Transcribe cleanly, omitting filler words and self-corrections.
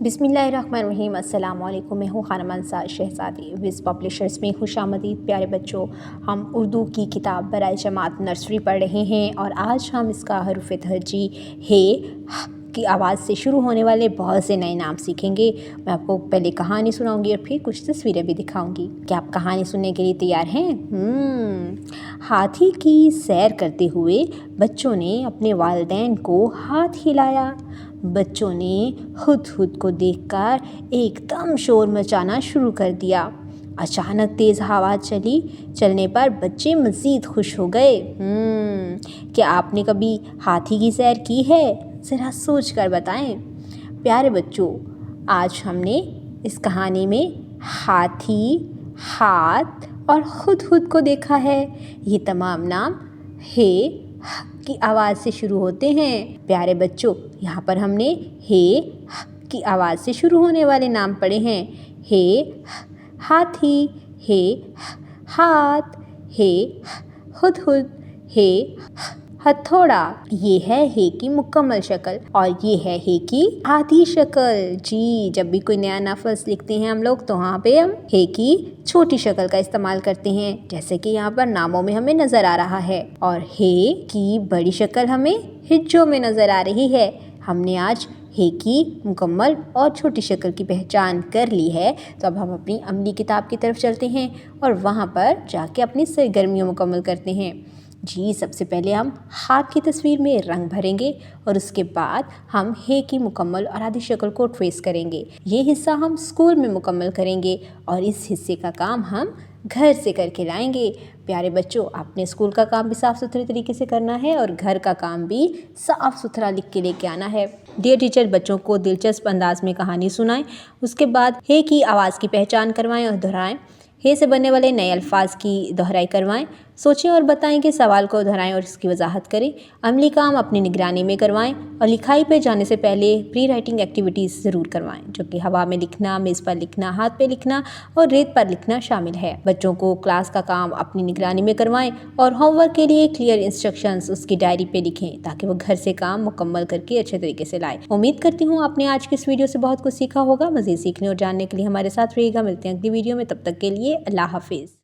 बिस्मिल्लाहिर्रहमानिर्रहीम। अस्सलाम वालेकुम। मैं हूँ खानम अंसार शहज़ादी। विज़ पब्लिशर्स में खुश आमदीद प्यारे बच्चों। हम उर्दू की किताब बराए जमात नर्सरी पढ़ रहे हैं और आज हम इसका हरूफ़ तहजी हे की आवाज़ से शुरू होने वाले बहुत से नए नाम सीखेंगे। मैं आपको पहले कहानी सुनाऊंगी और फिर कुछ तस्वीरें भी दिखाऊंगी। क्या आप कहानी सुनने के लिए तैयार हैं? हाथी की सैर करते हुए बच्चों ने अपने वालिदैन को हाथ हिलाया। बच्चों ने हुद को देखकर एकदम शोर मचाना शुरू कर दिया। अचानक तेज़ हवा चलने पर बच्चे मज़ीद खुश हो गए। क्या आपने कभी हाथी की सैर की है? ज़रा सोच कर बताएं। प्यारे बच्चों, आज हमने इस कहानी में हाथी, हाथ और हुद को देखा है। ये तमाम नाम हे की आवाज़ से शुरू होते हैं। प्यारे बच्चों, यहाँ पर हमने हे की आवाज़ से शुरू होने वाले नाम पढ़े हैं। हे हाथी, हे हाथ, हे हुद, हे हथौड़ा। ये है हे की मुकम्मल शक्ल और ये है हे की आधी शक्ल। जी, जब भी कोई नया लफ्ज़ लिखते हैं हम लोग तो वहाँ पे हम हे की छोटी शक्ल का इस्तेमाल करते हैं, जैसे कि यहाँ पर नामों में हमें नज़र आ रहा है। और हे की बड़ी शक्ल हमें हिज्जों में नज़र आ रही है। हमने आज हे की मुकम्मल और छोटी शक्ल की पहचान कर ली है, तो अब हम अपनी अमली किताब की तरफ चलते हैं और वहाँ पर जाके अपनी सरगर्मियाँ मुकम्मल करते हैं। जी, सबसे पहले हम हाथ की तस्वीर में रंग भरेंगे और उसके बाद हम हे की मुकम्मल और आधी शक्ल को ट्रेस करेंगे। ये हिस्सा हम स्कूल में मुकम्मल करेंगे और इस हिस्से का काम हम घर से करके लाएंगे। प्यारे बच्चों, आपने स्कूल का काम भी साफ़ सुथरे तरीके से करना है और घर का काम भी साफ़ सुथरा लिख के लेके आना है। डियर टीचर, बच्चों को दिलचस्प अंदाज में कहानी सुनाएं, उसके बाद हे की आवाज़ की पहचान करवाएं और दोहराएं। हे से बनने वाले नए अल्फाज की दोहराई करवाएं। सोचें और बताएं कि सवाल को दोहराएं और इसकी वजाहत करें। अमली काम अपनी निगरानी में करवाएं और लिखाई पे जाने से पहले प्री राइटिंग एक्टिविटीज़ ज़रूर करवाएं, जो कि हवा में लिखना, मेज़ पर लिखना, हाथ पे लिखना और रेत पर लिखना शामिल है। बच्चों को क्लास का काम अपनी निगरानी में करवाएं और होमवर्क के लिए क्लियर इंस्ट्रक्शंस उसकी डायरी पे लिखें, ताकि वो घर से काम मुकम्मल करके अच्छे तरीके से लाएं। उम्मीद करती हूँ आपने आज की इस वीडियो से बहुत कुछ सीखा होगा। मज़ीद सीखने और जानने के लिए हमारे साथ रहिएगा। मिलते हैं अगली वीडियो में, तब तक के लिए अल्लाह हाफिज़।